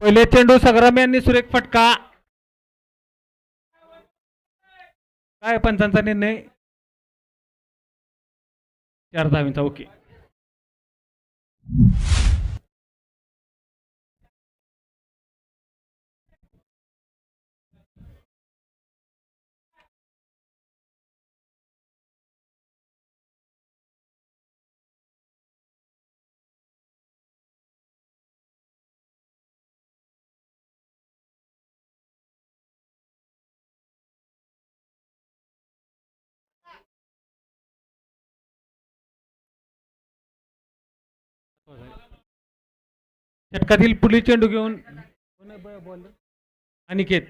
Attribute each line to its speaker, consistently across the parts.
Speaker 1: पहिले चेंडू संग्राम यांनी सुरेख फटका. काय पंचांचा निर्णय? 4 धावांचा. ओके. षटकातील पुढील चेंडू घेऊन अनिकेत.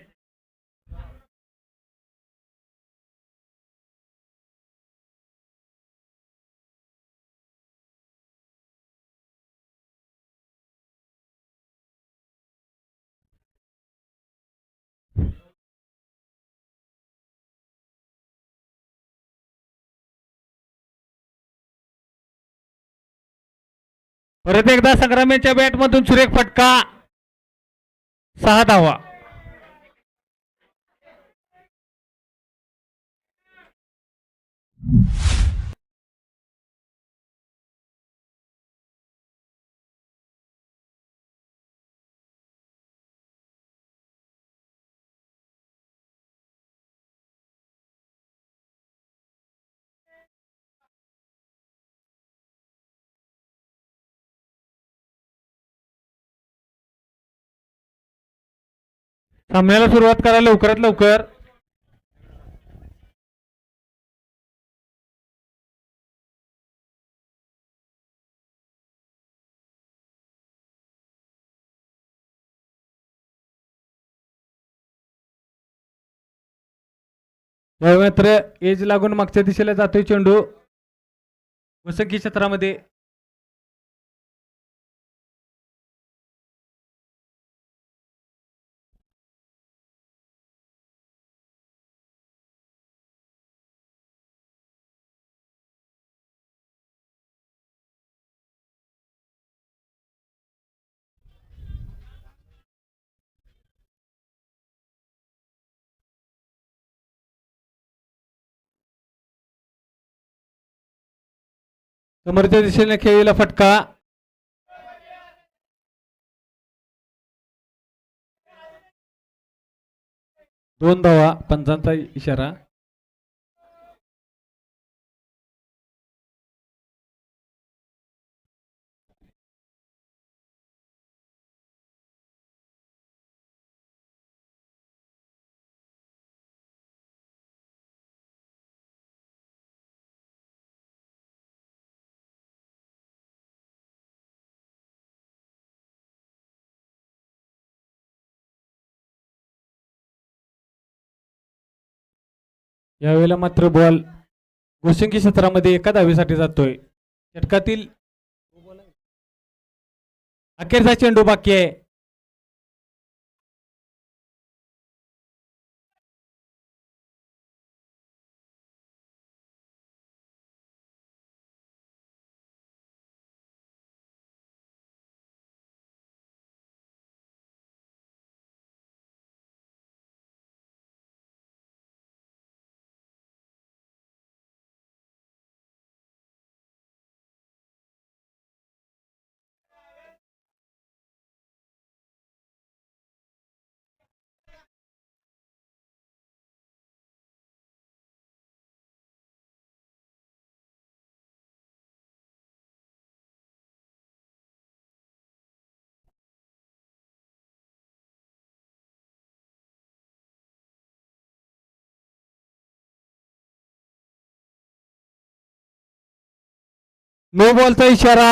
Speaker 1: परत एकदा संग्राम यांच्या बॅटमधून सुरेख फटका. 6 धावा. सामन्याला सुरुवात करा लवकरात लवकर. मात्र एज लागून मागच्या दिशेला जातोय चेंडू वसंकी क्षेत्रामध्ये. समोरच्या दिशेने खेळलेला फटका. दोन धावा. पंचांचा इशारा. यावेळेला मात्र बॉल गोशिंकी क्षेत्रामध्ये एका धावेसाठी जातोय. षटकातील अखेरचा चेंडू बाकी आहे. नो बॉलचा इशारा.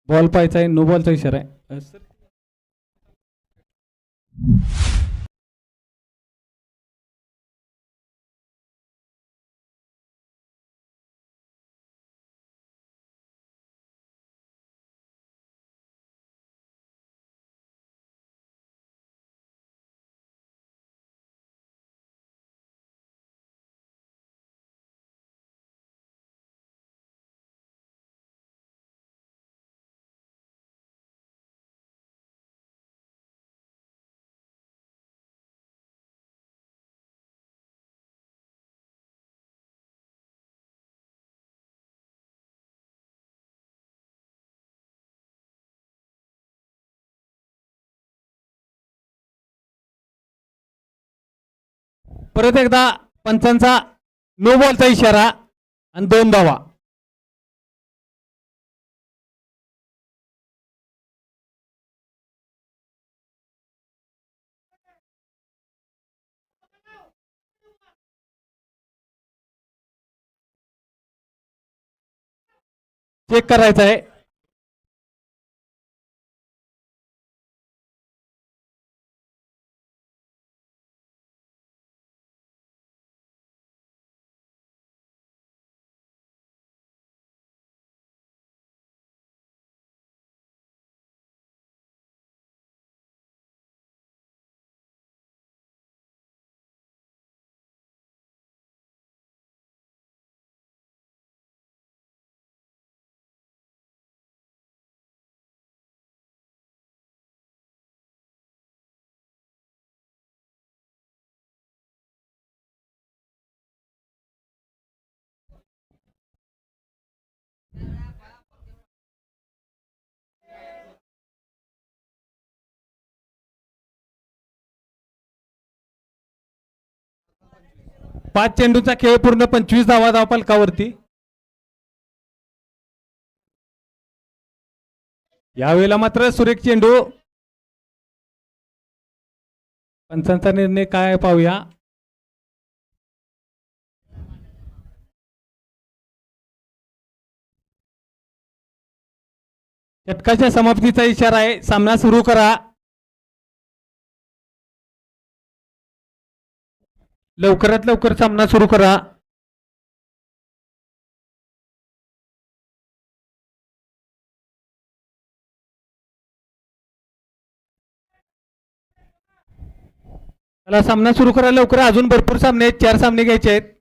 Speaker 1: बॉल पाहायचा आहे. नो बॉलचा इशारा आहे. परत एकदा पंचांचा नो बॉलचा इशारा आणि 2 धावा. चेक करायचं आहे. पाच चेंडूचा खेळ पूर्ण 25 धावा धावफलकावरती. यावेळेला मात्र सुरेख चेंडू. पंचांचा निर्णय काय पाहूया. षटकाच्या समाप्तीचा इशारा आहे. सामना सुरू करा. लवकरात लवकर सामना सुरू करा. चला सामना सुरू करा लवकर. अजून भरपूर सामने आहेत. 4 सामने घ्यायचे आहेत.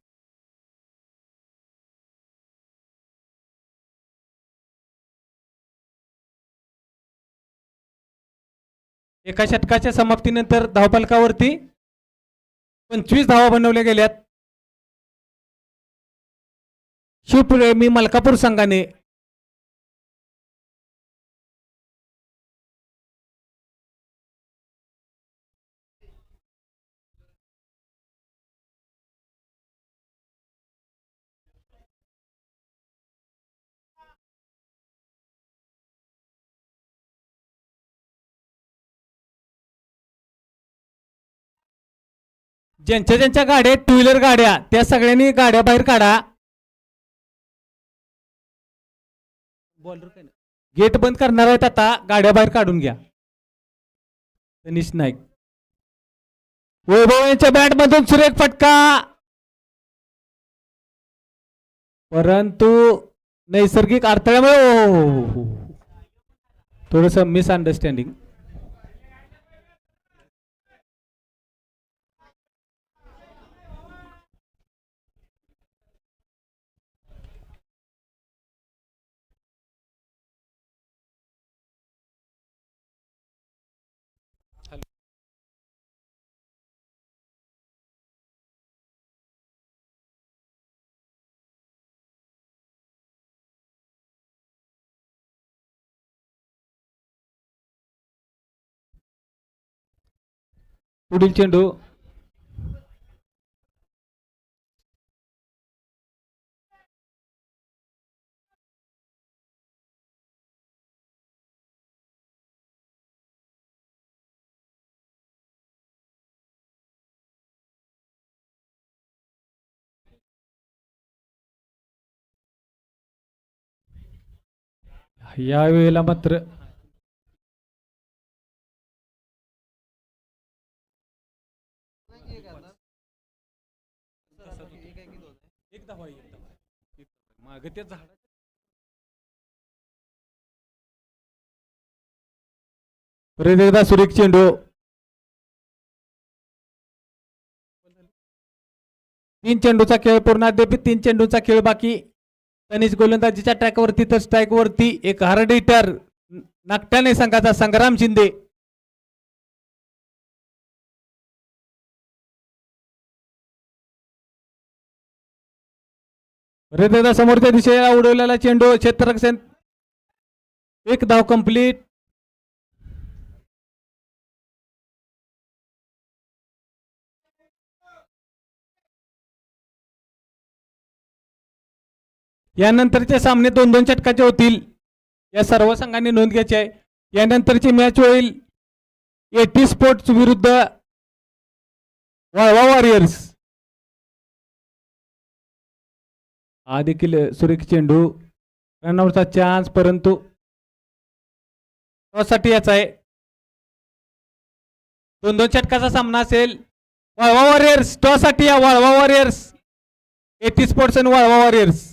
Speaker 1: एका षटकाच्या समाप्तीनंतर धावफलकावरती 25 धावा बनवल्या गेल्यात. शिवप्रेमी मलकापूर संघाने ज्यांच्या ज्यांच्या गाड्या आहेत, 2 व्हीलर गाड्या, त्या सगळ्यांनी गाड्या बाहेर काढा. गेट बंद करणार आहेत आता. गाड्या बाहेर काढून घ्या. तनिष नाईक. वैभव यांच्या बॅट मधून सुरेख फटका, परंतु नैसर्गिक अडथळ्यामुळे थोडस मिसअंडरस्टँडिंग. पुढील चेंडू. यावेळेला मात्र मागे त्या झाडा परत एकदा सुरेख चेंडू. 3 चेंडूचा खेळ पूर्ण. अद्याप 3 चेंडूचा खेळ बाकी. तनिष गोलंदाजीच्या ट्रॅकवरती तर स्ट्राईक वरती एक हार्ड हिटर नागठाणे संघाचा संग्राम शिंदे. परत एकदा समोरच्या दिशेला उडवलेला चेंडू. क्षेत्ररक्षण. 1 धाव कंप्लीट. यानंतरचे सामने 2-2 षटकाचे होतील. या सर्व संघांनी नोंद घ्यायची आहे. यानंतरची मॅच होईल एटी स्पोर्ट्स विरुद्ध वाळवा वॉरियर्स. हा देखील सुरेख चेंडू, रनआउटचा चान्स, परंतु साठी याचा आहे. 2-2 षटकाचा सामना असेल. वाळवा वॉरियर्स टॉस साठी या. वाळवा वॉरियर्स, एटी स्पोर्ट्स आणि वाळवा वॉरियर्स.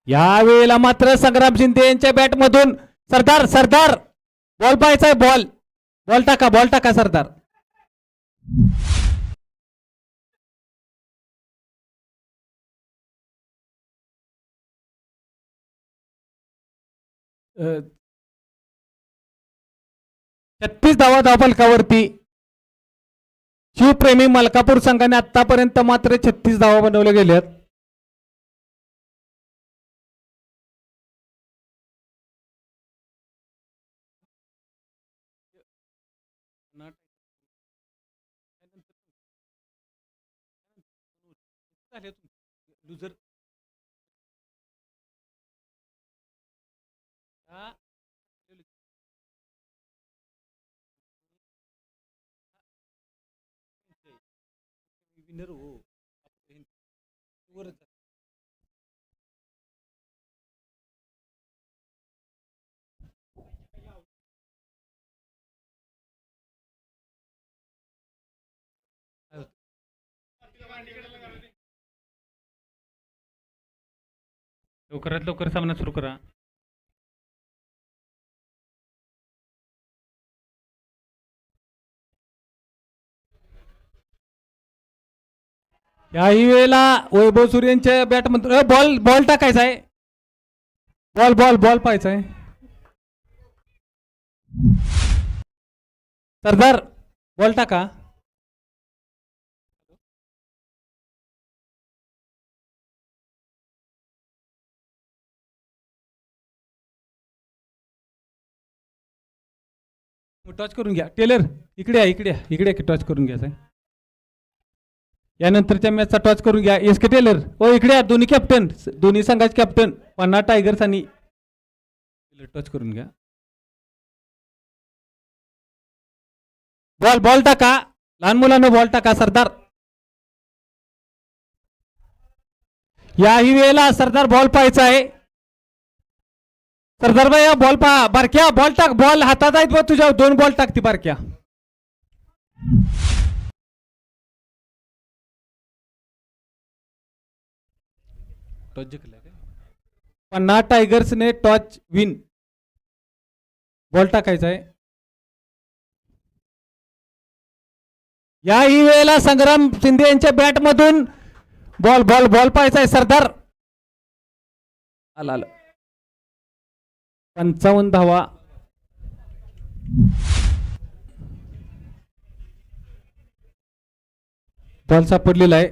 Speaker 1: यावेळेला मात्र संग्राम शिंदे यांच्या बॅट मधून सरदार सरदार बॉल पाहायचा आहे. बॉल बॉल टाका, बॉल टाका सरदार. अ, 36 धावा धावफलकावरती. शिवप्रेमी मलकापूर संघाने आतापर्यंत मात्र 36 धावा बनवल्या गेल्यात. लुजर विनर हो. लवकरात लवकर सामना सुरू करा. याही वेळेला वैभव सूर्यांच्या बॅट मध्ये बॉल बॉल टाकायचा आहे. बॉल बॉल बॉल पाहायचा आहे. सरदार बॉल टाका. टच करून घ्या. टेलर इकडे इकडे इकडे टच करून घ्यायचा आहे. यानंतरच्या मॅचचा टॉच करून घ्या. एस के टेलर ओ इकडे. दोन्ही कॅप्टन, दोन्ही संघाचे कॅप्टन पन्ना टायगर्स आणि टच करून घ्या. बॉल बॉल टाका. लहान मुलांना बॉल टाका. सरदार याही वेळेला सरदार बॉल पाहायचा आहे. सरदार भाई बॉल पहा. बारक्या बॉल टाक. बॉल हातात आहेत बघ तुझ्या. 2 बॉल टाकती बारक्या. टॉस जिंकला काय? पन्ना टायगर्सने टॉच विन. बॉल टाकायचा आहे. याही वेळेला संग्राम शिंदे यांच्या बॅट मधून बॉल बॉल बॉल पाहायचा आहे. सरदार आला 55 धावा. बॉल सापडलेला आहे.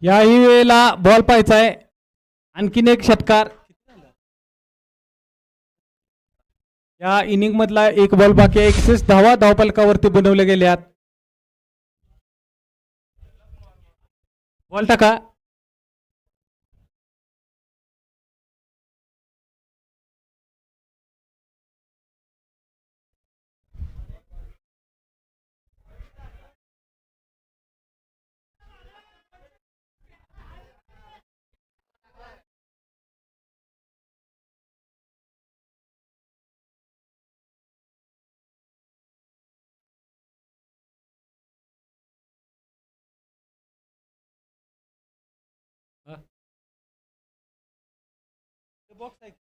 Speaker 1: याही वेळेला बॉल पाहायचा आहे. आणखीन एक षटकार. या इनिंग मधला एक बॉल बाकी. 61 धावा धावफलकावरती बनवले गेल्यात. बॉल टाका. बॉक्स आहे.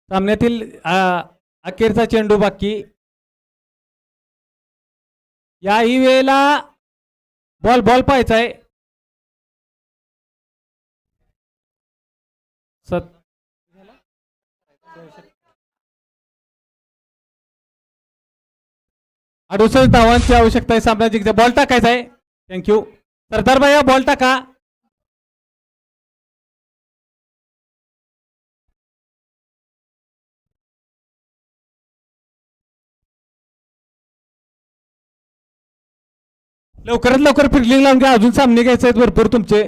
Speaker 1: सामन्यातील अखेरचा चेंडू बाकी. याही वेळेला बॉल बॉल पाहायचा आहे. सत 68 धावांची आवश्यकता आहे सामना जिंकण्यासाठी. बॉल टाकायचा आहे. थँक्यू सरदार भाई, बॉल टाका. लवकरात लवकर फिल्डिंग लावून घ्या, अजून सामने घ्यायचे आहेत भरपूर तुमचे.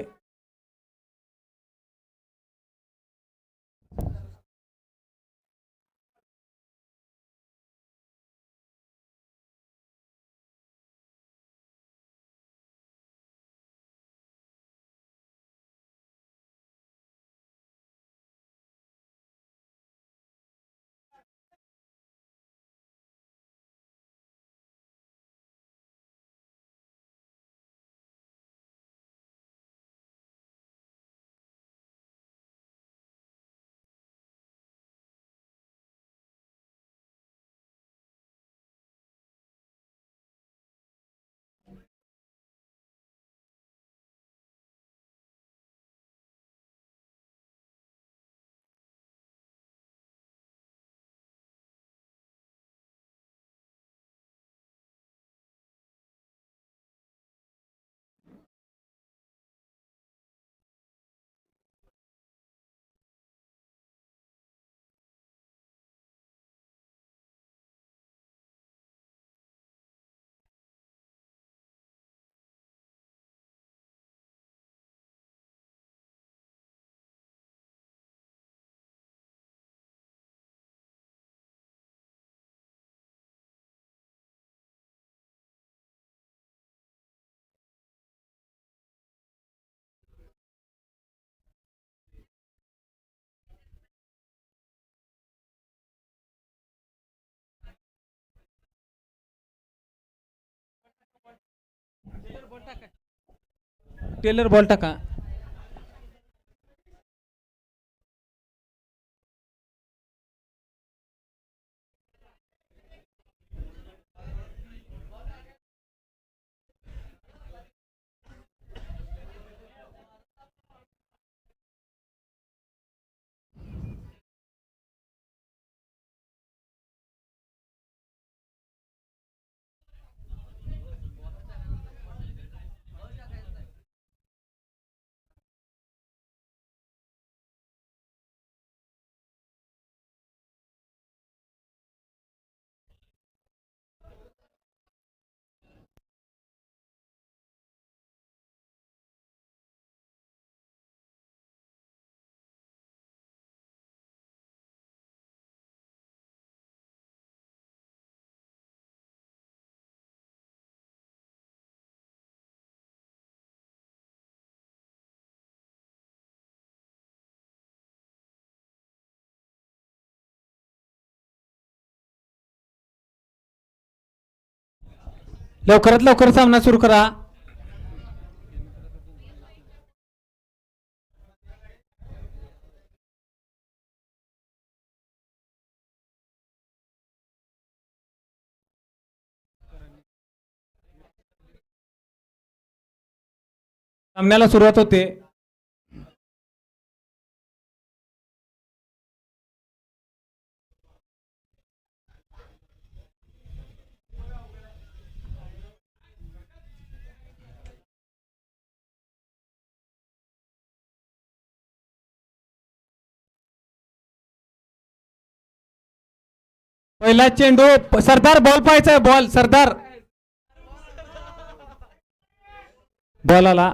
Speaker 1: टेलर बॉल टाका. लवकरात लवकर सामना सुरू करा. सामन्याला सुरुवात होते. पहिला चेंडू सरदार, बॉल पाहायचा आहे. बॉल सरदार, बॉल आला.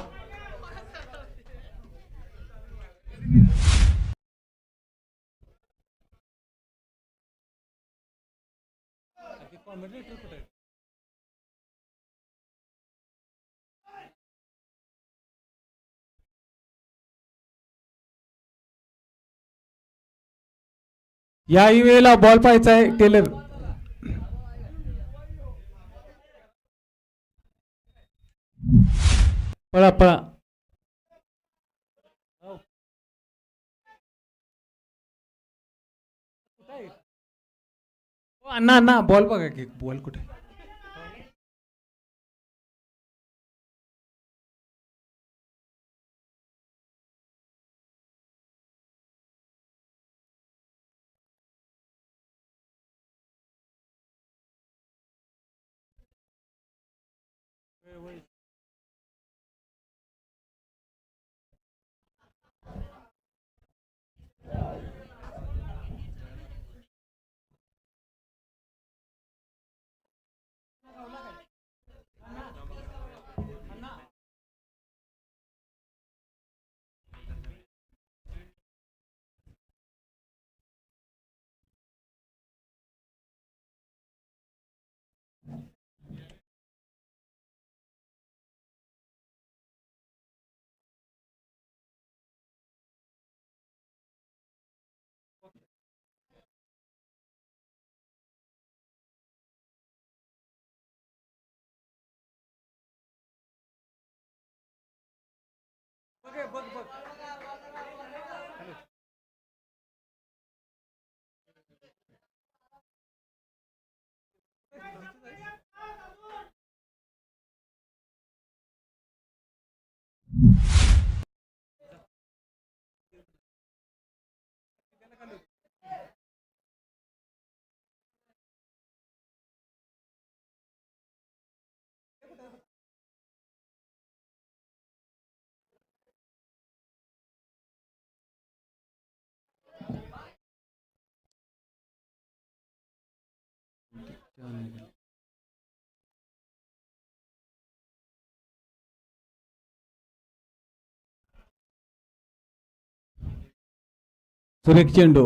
Speaker 1: याही वेळेला बॉल पाहायचा आहे टेलर. पळा पळा. अण्णा अण्णा बॉल बघा की बॉल कुठे. सुरेख चेंडू.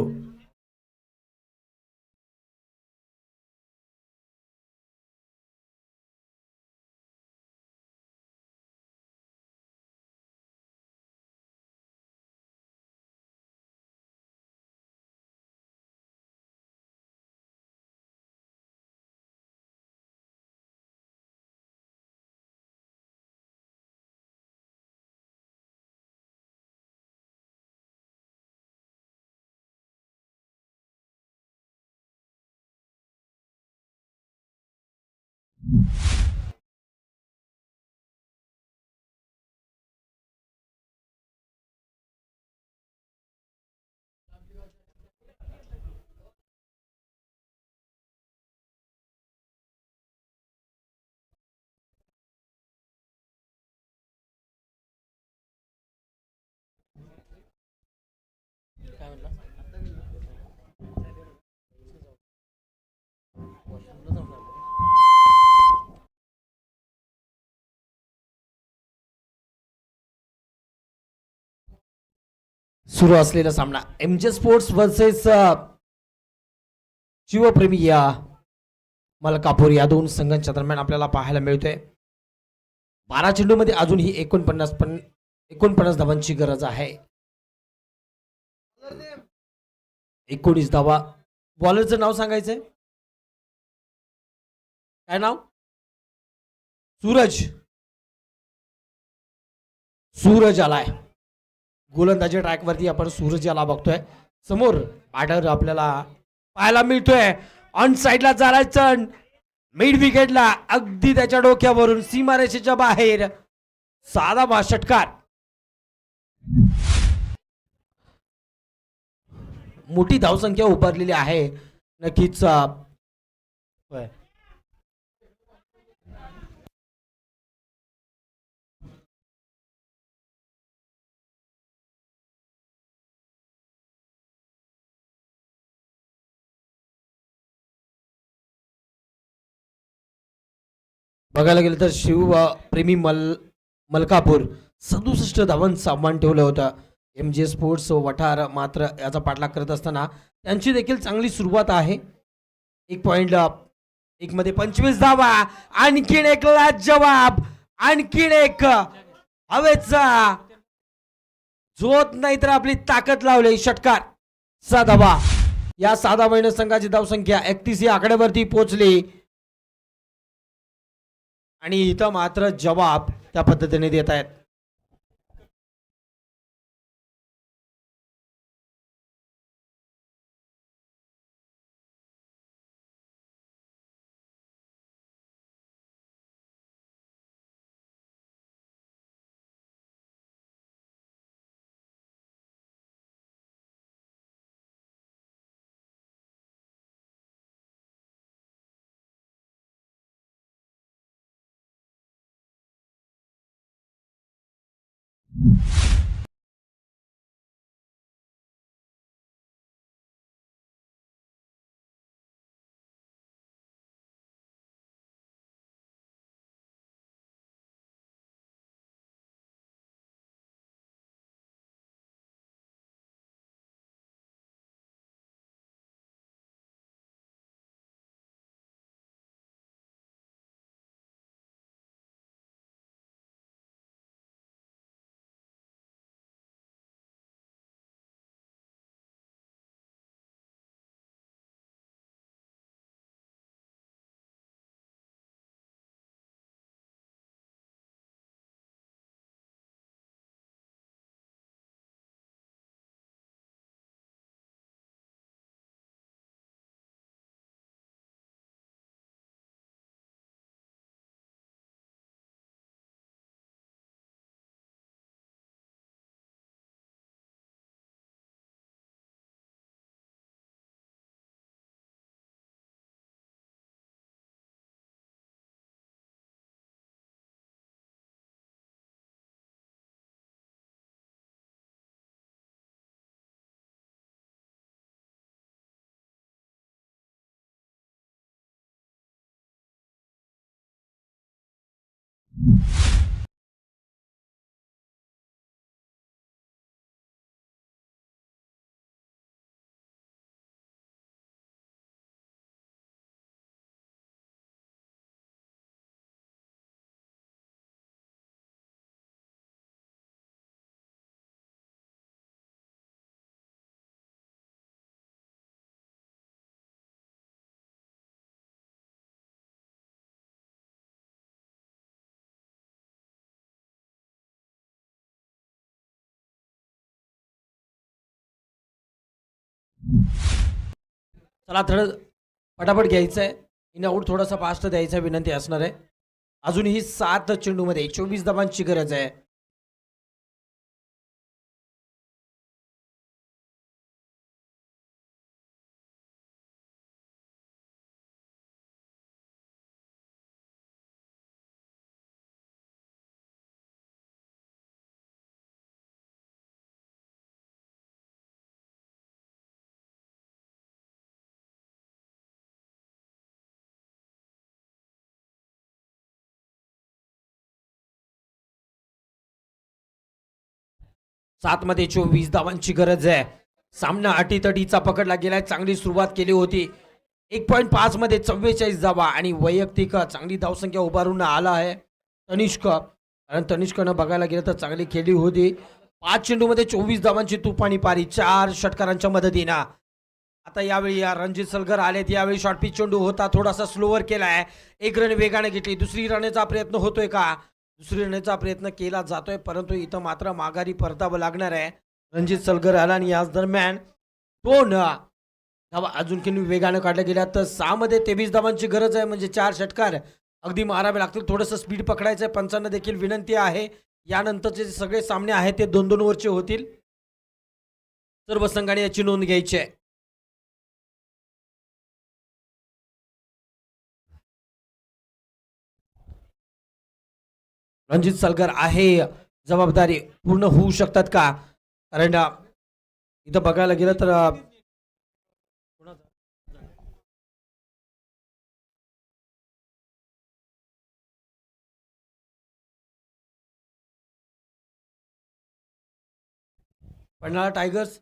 Speaker 2: सुरू असलेला सामना एमजे स्पोर्ट्स वर्सेस शिवप्रेमी या मलकापूर या दोन संघांच्या दरम्यान आपल्याला पाहायला मिळतोय. 12 चेंडूमध्ये अजूनही 49 धावांची गरज आहे. 19 धावा. बॉलरचं नाव सांगायचंय काय नाव? सूरज आलाय गोलंदाजी ट्रॅक वरती. आपण सूरज याला बघतोय. समोर बॅटर आपल्याला पाहायला मिळतोय. ऑन साइडला चालायचं मिड विकेटला अगदी त्याच्या डोक्यावरून सीमारेषेच्या बाहेर साधा षटकार. मोठी धावसंख्या उभारलेली आहे नक्कीच. बघायला गेलं तर शिवप्रेमी मलकापूर 67 धावांचं आव्हान ठेवलं होतं. एमजे स्पोर्ट्स वठार मात्र याचा पाठलाग करत असताना त्यांची देखील चांगली सुरुवात आहे. 1.1 मध्ये 25 धावा. आणखीन एक लाजवाब. आणखीन एक हवेचा जोत नाही तर आपली ताकद लावली षटकार. 6 धावा. या 6 धावांनी संघाची धावसंख्या 31 या आकड्यावरती पोहोचली. आणि इथं मात्र जवाब त्या पद्धतीने देत आहेत. चला थोडं पटापट घ्यायचं आहे. इन आऊट थोडासा फास्ट द्यायचा विनंती असणार आहे. अजूनही 7 चेंडूमध्ये 24 धावांची गरज आहे. सात मध्ये 24 धावांची गरज आहे. सामना अटीतटीचा पकडला गेलाय. चांगली सुरुवात केली होती. 1.5 मध्ये 44 धावा आणि वैयक्तिक चांगली धावसंख्या उभारून आला आहे तनिष्क. कारण तनिष्कनं बघायला गेलं तर चांगली खेळली होती. 5 चेंडूमध्ये 24 धावांची तुफानी पारी 4 षटकारांच्या मदतीनं. आता यावेळी या रणजित सलगर आलेत. यावेळी शॉर्ट पिच चेंडू होता, थोडासा स्लोवर केलाय. एक रन वेगाने घेतली. दुसरी रनेचा प्रयत्न होतोय का? दुसरी रनेचा प्रयत्न केला जातोय, परंतु इथं मात्र माघारी परतावं लागणार आहे रणजित सलगर आला. आणि याच दरम्यान 2 धावा अजून किती वेगानं काढल्या गेल्या. तर 6 मध्ये 23 धावांची गरज आहे. म्हणजे 4 षटकार अगदी मारावे लागतील. थोडंसं स्पीड पकडायचं आहे. पंचांना देखील विनंती आहे, यानंतरचे जे सगळे सामने आहेत ते 2-2 ओव्हरचे होतील. सर्व संघाने याची नोंद घ्यायची आहे. रणजित सलगर आहे, जबाबदारी पूर्ण होऊ शकतात का? कारण इथं बघायला गेलं तर Panhala tigers,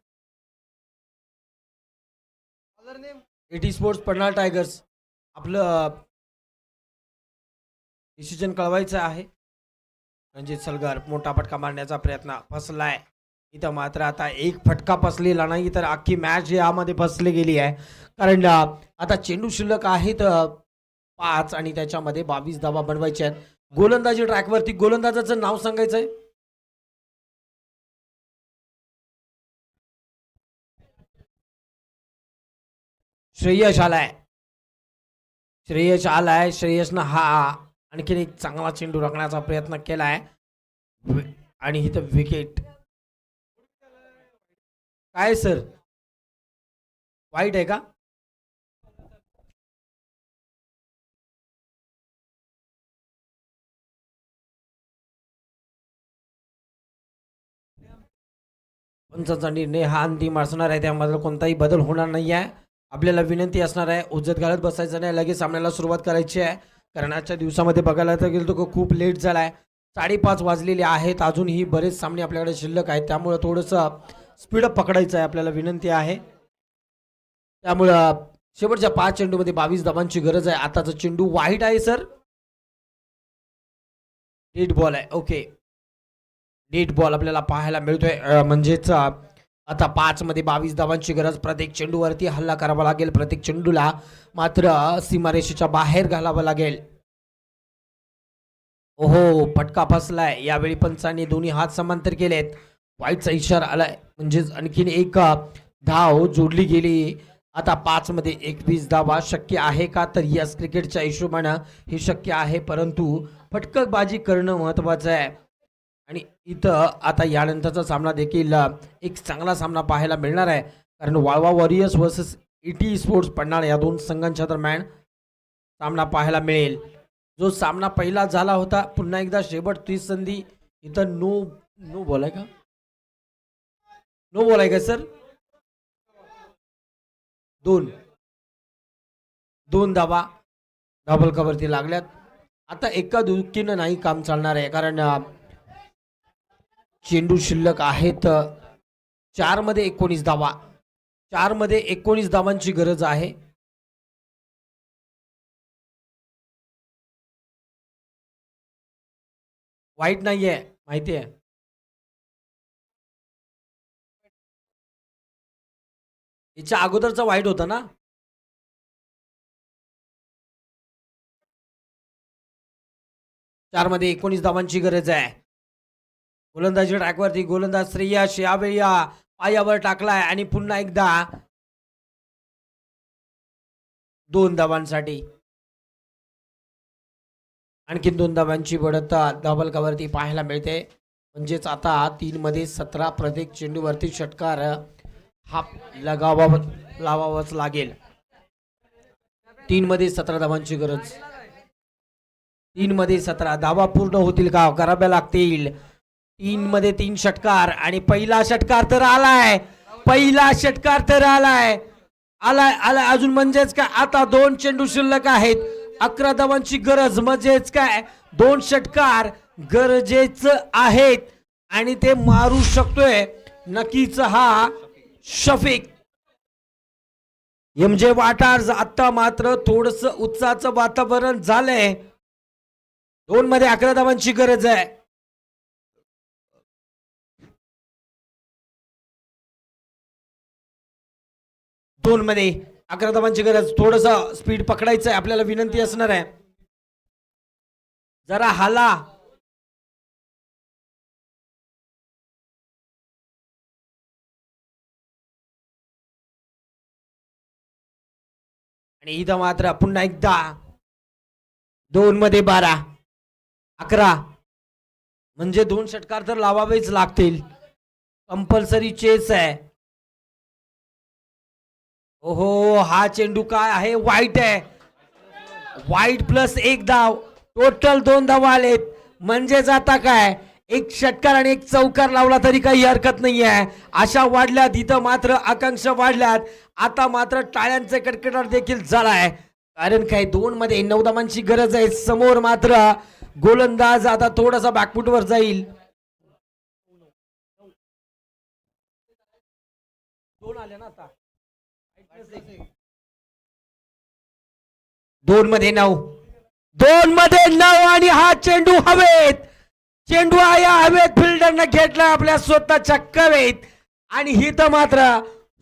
Speaker 2: eighty sports Panhala tigers, आपलं डिसिजन कळवायचं आहे. रणजित सलगर मोठा फटका मारण्याचा प्रयत्न फसलाय. इथं मात्र आता एक फटका फसलेला नाही, तर अख्खी मॅच यामध्ये फसली गेली आहे. कारण आता चेंडू शिल्लक आहेत 5 आणि त्याच्यामध्ये 22 धावा बनवायच्या आहेत. गोलंदाजी ट्रॅकवरती गोलंदाजाचं नाव सांगायचंय. श्रेयश आलाय. श्रेयश आलाय. श्रेयसनं हा आणखीन एक चांगला चेंडू राखण्याचा प्रयत्न केलाय आणि इथं विकेट. काय सर, वाईट आहे का? पंचांचा निर्णय हा अंतिम असणार आहे, त्यामध्ये कोणताही बदल होणार नाही आहे. आपल्याला विनंती असणार आहे, उजत घालत बसायचं नाही, लगेच सामन्याला सुरुवात करायची आहे. कारण आजच्या दिवसामध्ये बघायला तर गेलो तर खूप लेट झाला आहे. 5:30 वाजलेले आहेत, अजूनही बरेच सामने आपल्याकडे शिल्लक आहेत, त्यामुळे थोडंसं स्पीडअप पकडायचं आहे. आपल्याला विनंती आहे, त्यामुळं शेवटच्या 5 चेंडूमध्ये 22 धावांची गरज आहे. आताचा चेंडू वाईट आहे सर, डेड बॉल आहे. ओके, डेड बॉल आपल्याला पाहायला मिळतोय. म्हणजेच आता 5 मध्ये 22 धावांची गरज. प्रत्येक चेंडूवरती हल्ला करावा लागेल, प्रत्येक चेंडूला मात्र सीमारेषेच्या बाहेर घालावं लागेल. ओहो, फटका फसलाय. यावेळी पंचांनी दोन्ही हात समांतर केलेत. वाईटचा इशारा आलाय, म्हणजेच आणखीन एक धाव जोडली गेली. आता 5 मध्ये 21 धावा शक्य आहे का? तर यस, क्रिकेटच्या हिशोबानं हे शक्य आहे, परंतु फटकबाजी करणं महत्वाचं आहे. आणि इथं आता यानंतरचा सामना देखील एक चांगला सामना पाहायला मिळणार आहे, कारण Walwa warriors versus ET sports पडणार या दोन संघांच्या दरम्यान सामना पाहायला मिळेल. जो सामना पहिला झाला होता, पुन्हा एकदा शेवट 30 संधी. इथं नो नो बोलाय का? नो बोलाय का सर? दोन धावा डबल कवरती लागल्यात. आता एका दुकीनं नाही काम चालणार आहे, कारण चेंडू शिल्लक आहेत 4 मध्ये 19 धावा. 4 मध्ये 19 धावांची गरज आहे. वाईट नाहीये, माहिती आहे. याच्या अगोदरचा वाईट होता ना. 4 मध्ये 19 धावांची गरज आहे. गोलंदाजी ट्रॅकवरती गोलंदाज श्रेयस यावेळी पायावर टाकलाय आणि पुन्हा एकदा 2 धावांसाठी आणखी 2 धावांची बढत डबल कवरती पाहायला मिळते. म्हणजेच आता 3 मध्ये 17 प्रत्येक चेंडूवरती षटकार हा लावावाच लागेल. 3 मध्ये 17 धावांची गरज. 3 मध्ये 17 धावा पूर्ण होतील का? कराव्या लागतील. 3 मध्ये 3 षटकार आणि पहिला षटकार तर आलाय. पहिला षटकार तर आलाय. अजून म्हणजेच काय, आता 2 चेंडू शिल्लक आहेत. 11 धावांची गरज, म्हणजेच काय 2 षटकार गरजेचं आहेत आणि ते मारू शकतोय नक्कीच हा शफिक. MJ Waters. आता मात्र थोडस उत्साहाचं वातावरण झालंय. 2 मध्ये 11 धावांची गरज आहे. दोन मध्ये 11 धावांची गरज. थोडस स्पीड पकडायचं आहे, आपल्याला विनंती असणार आहे. जरा हाला. आणि इथं मात्र पुन्हा एकदा 2 मध्ये 12 11, म्हणजे 2 षटकार तर लावावेच लागतील. कंपल्सरी चेस आहे. ओहो, हा चेंडू काय आहे? वाईट आहे. वाईट प्लस 1 धाव, टोटल 2 धावा आलेत. म्हणजेच आता काय, 1 षटकार आणि 1 चौकार लावला तरी काही हरकत नाही आहे. आशा वाढल्यात, इथं मात्र आकांक्षा वाढल्यात. आता मात्र टाळ्यांचे कडकडाट देखील झालाय, कारण काय 2 मध्ये 9 धावांची गरज आहे. समोर मात्र गोलंदाज आता थोडासा बॅकफुटवर जाईल. 2 आले ना आता. 2 मध्ये 9, 2 मध्ये 9 आणि हा चेंडू हवेत. चेंडू आया हवेत, फिल्डरने घेतला आपल्या स्वतःच्या कवेत आणि ही तर मात्र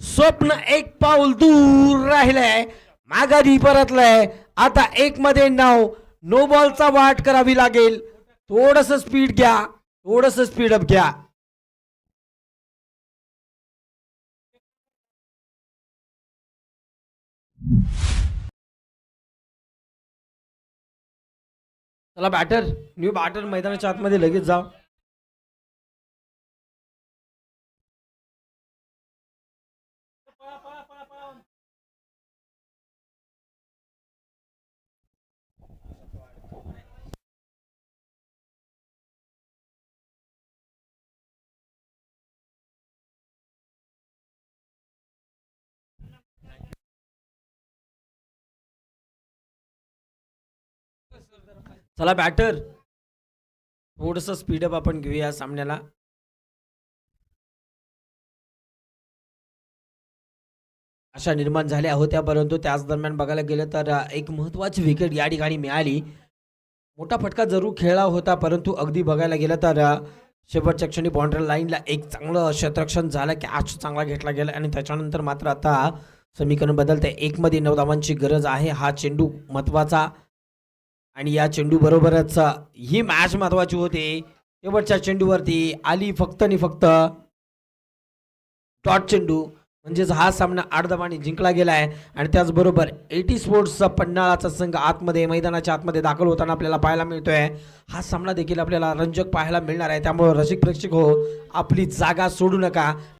Speaker 2: स्वप्न एक पाऊल दूर राहिलंय, माघारी परतलंय. आता 1 मध्ये 9, नो बॉलचा वाट करावी लागेल. थोडस स्पीड घ्या, थोडस स्पीडअप घ्या. चला बॅटर, न्यू बॅटर मैदानाच्या आतमध्ये लगेच जा. चला बॅटर थोडस स्पीडअप आपण घेऊया सामन्याला. अशा निर्माण झाल्या होत्या, परंतु त्याच दरम्यान बघायला गेलं तर एक महत्वाची विकेट या ठिकाणी मिळाली. मोठा फटका जरूर खेळला होता, परंतु अगदी बघायला गेलं तर शेवटच्या क्षणी बाउंड्री लाईनला एक चांगलं क्षेत्ररक्षण झालं, कॅच चांगला घेतला गेला आणि त्याच्यानंतर मात्र आता समीकरण बदलते. 1 मध्ये 9 धावांची गरज आहे. हा चेंडू महत्वाचा आणि या चेंडू बरोबरच ही मॅच महत्वाची होती. शेवटच्या चेंडूवरती आली फक्त आणि फक्त डॉट चेंडू, म्हणजेच हा सामना 8 धावांनी जिंकला गेला आहे. आणि त्याचबरोबर एटी स्पोर्ट्सचा पन्हाळाचा संघ आतमध्ये मैदानाच्या आतमध्ये दाखल होताना आपल्याला पाहायला मिळतोय. हा सामना देखील आपल्याला रंजक पाहायला मिळणार आहे. त्यामुळे रसिक प्रेक्षक हो, आपली जागा सोडू नका.